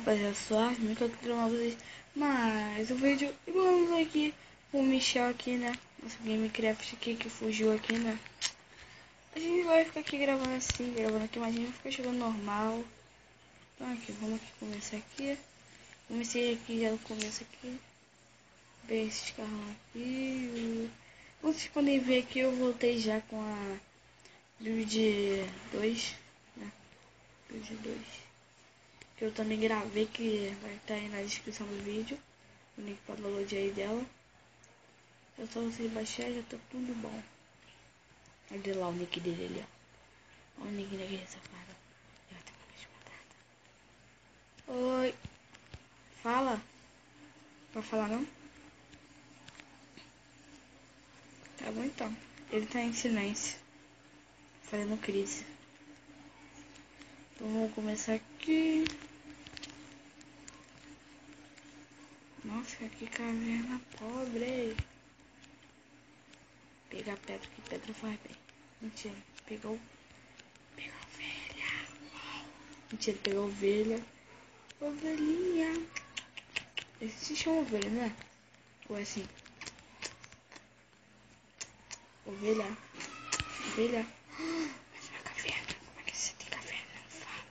rapaziada, suave, me encontro com vocês. Mas o vídeo, e vamos aqui com o Michel aqui, né? Nosso Gamecraft aqui que fugiu aqui, né? A gente vai ficar aqui gravando assim, gravando aqui, mas a gente vai ficar jogando normal. Então aqui, vamos aqui começar aqui. Comecei aqui já no começo aqui. Ver esses carros aqui. Como vocês podem ver aqui, eu voltei já com a build 2, né? Build 2. Que eu também gravei, que vai estar aí na descrição do vídeo. O link para download aí dela. É só você baixar, já tá tudo bom. Olha lá o nick dele ali, ó. Olha o nick daquele safado. Já tá com a Oi. Fala. Pode falar não? Tá bom então. Ele tá em silêncio. Fazendo crise. Então vamos começar aqui. Nossa, que caverna pobre. Pegar pedra, que pedra faz bem. Mentira, pegou ovelha. Mentira, pegou ovelha. Ovelhinha. Esse se chama ovelha, né? Ou é assim? Ovelha. Ovelha. Mas uma caverna. Como é que você tem caverna? Não fala.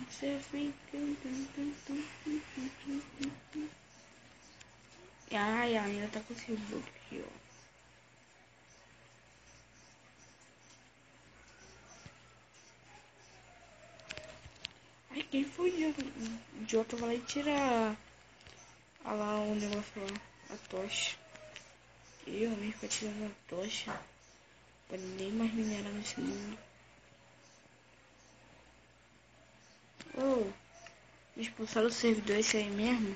Você fica. Ai, ainda tá com esse bug aqui, ó. Ai, quem foi o idiota? Vai lá e tira lá o negócio lá. A tocha. Eu mesmo ficar tirando a tocha. Pra nem mais minerar nesse mundo. Oh, expulsaram o servidor esse aí mesmo.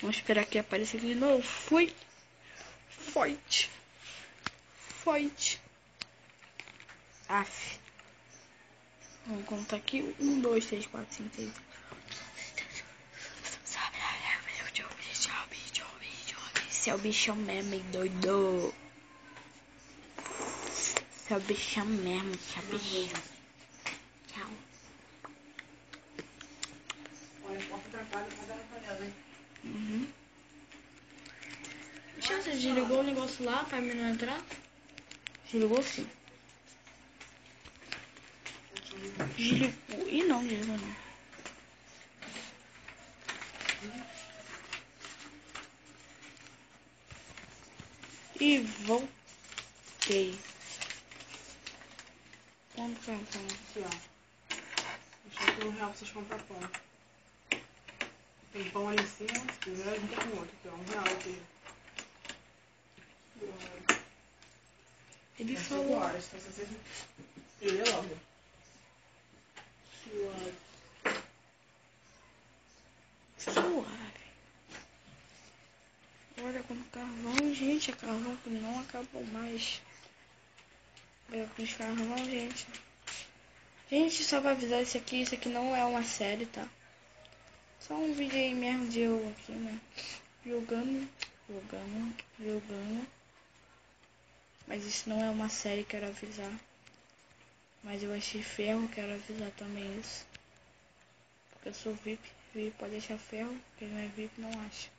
Vamos esperar que apareça aqui de novo. Fui. Fight. Fight. Aff. Vamos contar aqui. 1, 2, 3, 4, 5, 6. Esse é o bichão mesmo, hein, doido. Esse é o bichão mesmo, esse é o bichão. Tchau. Uhum. Você desligou o negócio lá pra mim não entrar? Desligou sim. Desligou. Ih, não, desligou não. E voltei. Quanto que é então? Aqui, ó. Deixa aqui R$1 pra vocês comprar pão. Tem pão ali em cima, se quiser, junta com outro. Aqui, ó. R$1 aqui. Ele Às 5 falou. horas, então vocês... Ele é logo. Suave. Olha como carvão, gente. É carvão que não acabou mais. Olha com os carvão, gente. Gente, só pra avisar isso aqui não é uma série, tá? Só um vídeo aí mesmo de eu aqui, né? Jogando. Mas isso não é uma série, quero avisar. Mas eu achei ferro, quero avisar também isso. Porque eu sou VIP. VIP pode achar ferro, quem não é VIP não acha.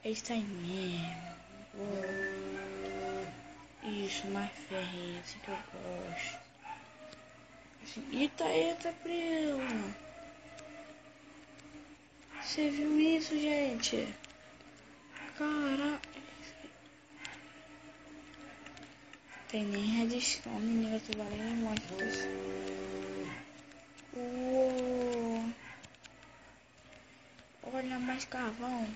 É isso aí mesmo. Isso, mais ferrinho, assim que eu gosto. Assim, eita, prima. Você viu isso, gente? Caraca. Tem nem redstone, nem tubarão, nem monstros. Uou. Olha mais carvão.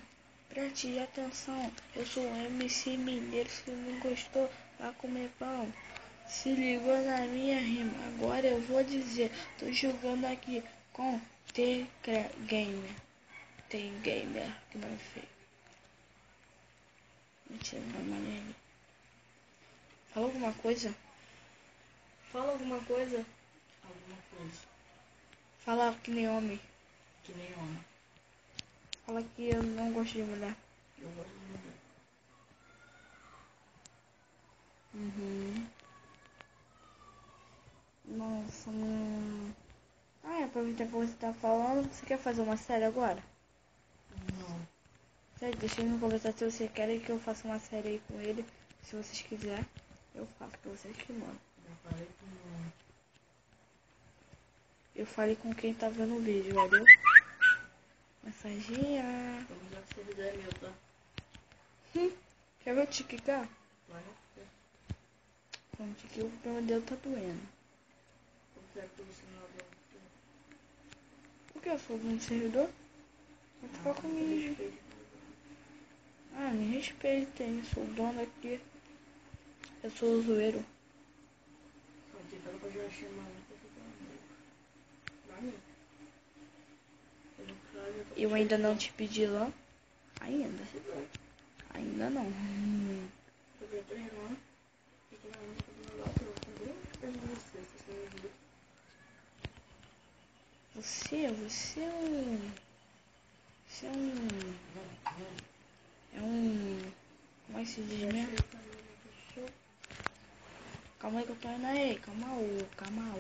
Preste atenção. Eu sou o MC Mineiro. Se não gostou, vai comer pão. Se ligou na minha rima. Agora eu vou dizer. Tô jogando aqui com T-Gamer. T-Gamer. Que nome feio. Mentira, não é maneiro. Fala alguma coisa. Fala alguma coisa. Alguma coisa. Fala que nem homem. Que nem homem. Fala que eu não gosto de mulher. Eu gosto de mulher. Nossa, aproveitar que você tá falando, você quer fazer uma série agora? Não. Sério, deixa eu conversar se vocês querem que eu faça uma série aí com ele. Se vocês quiserem, eu faço, que vocês que mandam. Já falei que não. Eu falei com quem tá vendo o vídeo, valeu? Massagear. Vamos lá que esse vídeo é meu, tá? Quer ver o tiquicar? Vai. Como que o meu dedo tá doendo. Como será que eu ensino alguém? Por que eu sou um servidor? Vai ficar comigo. Me respeitem, eu sou o dono aqui. Eu sou o zoeiro. Só te falo pra eu chamar pra ficar amigo. Eu ainda não te pedi lá. Ainda não. Eu tô irmã. Fica na onda do meu lado, eu também perto de você, se você me viu. Você é um... Como é que se diz mesmo? Calma aí que eu tô indo aí. Calma.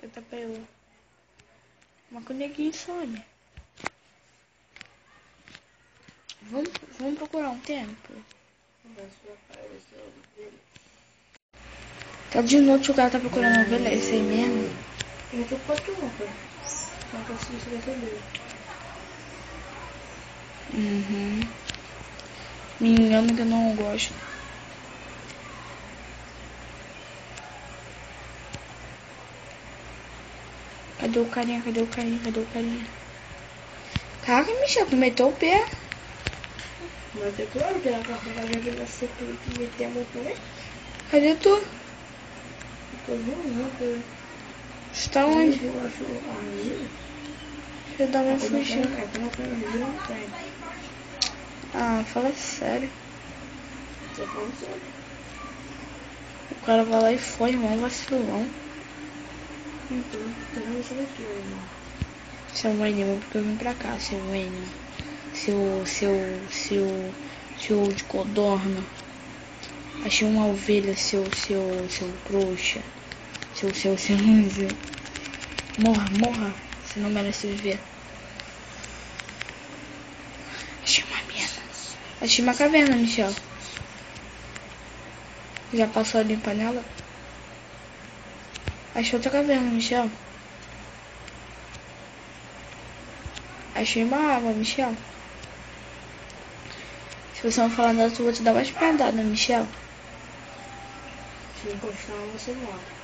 Eita, pegou. Mas quando é que some? Vamos procurar um tempo. Tá de noite o cara tá procurando ovelha, é esse aí mesmo? Eu tô com a tua, não consigo se receber. Me engano que eu não gosto. Cadê o carinha? Caraca, Michel, tu meteu o pé. Mas é claro que ela tá fazendo você que meter a mão também. Cadê tu? Eu tô vendo, Você tá onde? eu acho a menina. Deixa eu dar uma fugida. Fala sério. Tô falando sério. O cara vai lá e foi, irmão, vacilão. Então, tá vendo isso daqui, irmão? Seu menino, porque eu vim pra cá, seu menino. Seu de codorna. Achei uma ovelha, seu trouxa. Seu. Morra. Você não merece viver. Achei uma merda. Achei uma caverna, Michel. Já passou ali em panela? Achei outra caverna, Michel. Achei uma água, Michel. Se você não falar nada, eu vou te dar mais pedada, Michel. Se encostar, você morre.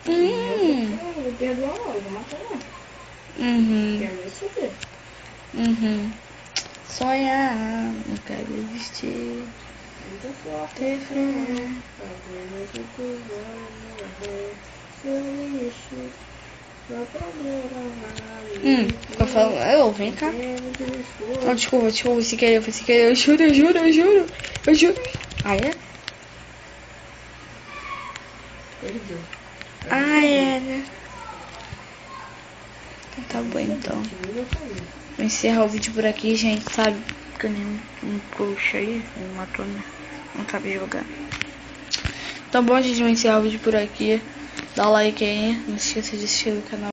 Uhum. Eu vou perdoar não, eu vou matar não. Quero nem saber. Sonhar, não quero desistir. Muita sorte. Ter fé. Talvez eu quiser morrer. Se eu lixo, meu problema vai. Fica falando. Vem cá. Oh, desculpa, se querer, eu juro. É? Perdeu. É, né? Então tá bom, então. Vou encerrar o vídeo por aqui, gente, sabe? Porque nem um coach aí, não matou, né? Não sabe jogar. Tá bom, gente, vou encerrar o vídeo por aqui. Dá like aí, não esqueça de se inscrever no canal.